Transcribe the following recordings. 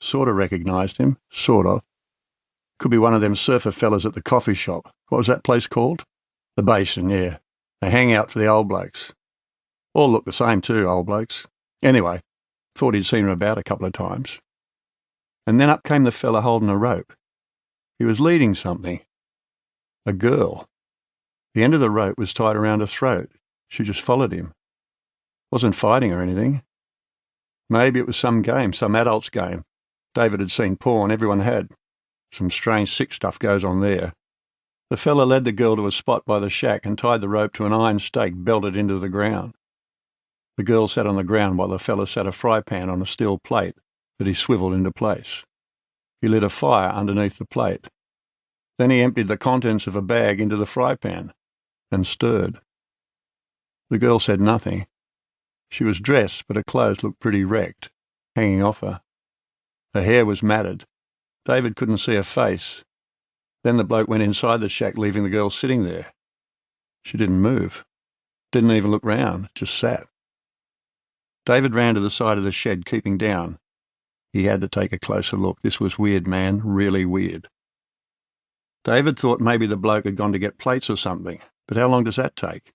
Sort of recognised him, sort of. Could be one of them surfer fellas at the coffee shop. What was that place called? The Basin, yeah. They hang out for the old blokes. All look the same too, old blokes. Anyway, thought he'd seen him about a couple of times. And then up came the fella holding a rope. He was leading something. A girl. The end of the rope was tied around her throat. She just followed him. Wasn't fighting or anything. Maybe it was some game, some adult's game. David had seen porn, everyone had. Some strange sick stuff goes on there. The fella led the girl to a spot by the shack and tied the rope to an iron stake belted into the ground. The girl sat on the ground while the fella sat a fry pan on a steel plate that he swivelled into place. He lit a fire underneath the plate. Then he emptied the contents of a bag into the fry pan and stirred. The girl said nothing. She was dressed, but her clothes looked pretty wrecked, hanging off her. Her hair was matted. David couldn't see her face. Then the bloke went inside the shack, leaving the girl sitting there. She didn't move. Didn't even look round, just sat. David ran to the side of the shed, keeping down. He had to take a closer look. This was weird, man, really weird. David thought maybe the bloke had gone to get plates or something, but how long does that take?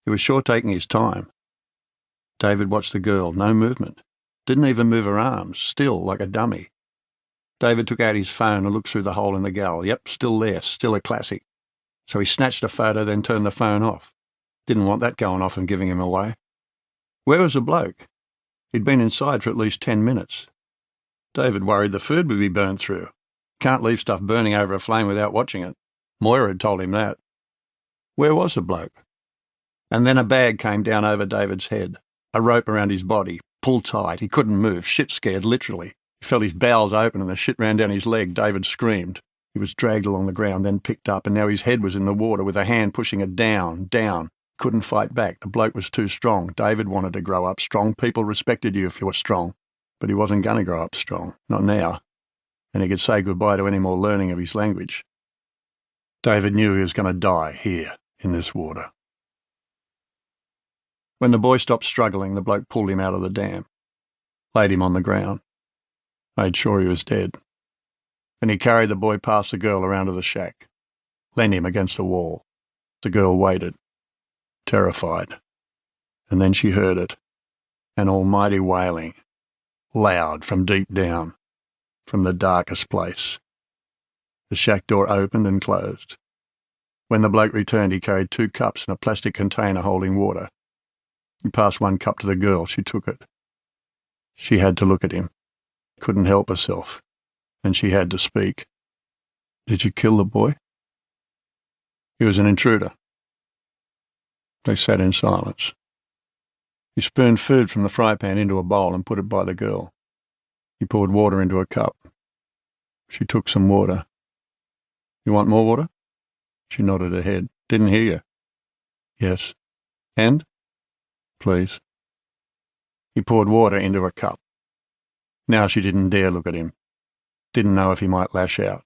He was sure taking his time. David watched the girl, no movement. Didn't even move her arms, still like a dummy. David took out his phone and looked through the hole in the gull. Yep, still there, still a classic. So he snatched a photo, then turned the phone off. Didn't want that going off and giving him away. Where was the bloke? He'd been inside for at least 10 minutes. David worried the food would be burned through. Can't leave stuff burning over a flame without watching it. Moira had told him that. Where was the bloke? And then a bag came down over David's head. A rope around his body, pulled tight. He couldn't move, shit scared, literally. He felt his bowels open and the shit ran down his leg. David screamed. He was dragged along the ground, then picked up, and now his head was in the water with a hand pushing it down, down. Couldn't fight back. The bloke was too strong. David wanted to grow up strong. People respected you if you were strong. But he wasn't going to grow up strong. Not now. And he could say goodbye to any more learning of his language. David knew he was going to die here, in this water. When the boy stopped struggling, the bloke pulled him out of the dam, laid him on the ground, made sure he was dead. Then he carried the boy past the girl around to the shack, leaned him against the wall. The girl waited, terrified. And then she heard it, an almighty wailing, loud from deep down, from the darkest place. The shack door opened and closed. When the bloke returned, he carried 2 cups and a plastic container holding water. He passed 1 cup to the girl. She took it. She had to look at him. Couldn't help herself. And she had to speak. Did you kill the boy? He was an intruder. They sat in silence. He spooned food from the fry pan into a bowl and put it by the girl. He poured water into a cup. She took some water. You want more water? She nodded her head. Didn't hear you. Yes. And? Please. He poured water into a cup. Now she didn't dare look at him. Didn't know if he might lash out.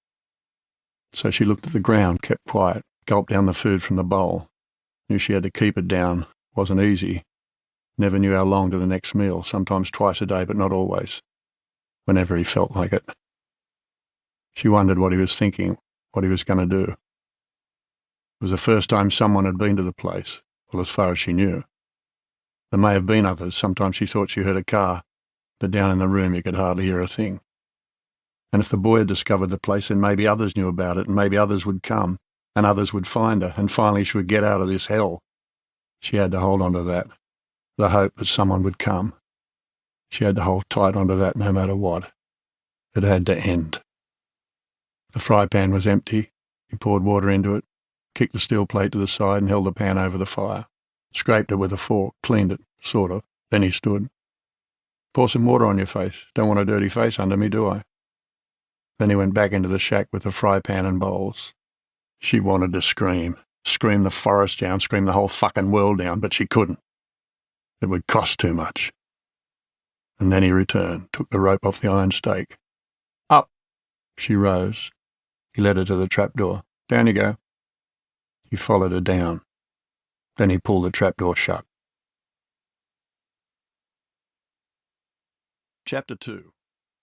So she looked at the ground, kept quiet, gulped down the food from the bowl. Knew she had to keep it down. Wasn't easy. Never knew how long to the next meal, sometimes twice a day, but not always. Whenever he felt like it. She wondered what he was thinking, what he was going to do. It was the first time someone had been to the place, well, as far as she knew. There may have been others. Sometimes she thought she heard a car, but down in the room you could hardly hear a thing. And if the boy had discovered the place, then maybe others knew about it, and maybe others would come, and others would find her, and finally she would get out of this hell. She had to hold on to that, the hope that someone would come. She had to hold tight onto that no matter what. It had to end. The fry pan was empty. He poured water into it, kicked the steel plate to the side and held the pan over the fire. Scraped it with a fork, cleaned it, sort of. Then he stood. Pour some water on your face. Don't want a dirty face under me, do I? Then he went back into the shack with the fry pan and bowls. She wanted to scream. Scream the forest down, scream the whole fucking world down, but she couldn't. It would cost too much. And then he returned, took the rope off the iron stake. Up! She rose. He led her to the trapdoor. Down you go. He followed her down. Then he pulled the trapdoor shut. Chapter 2.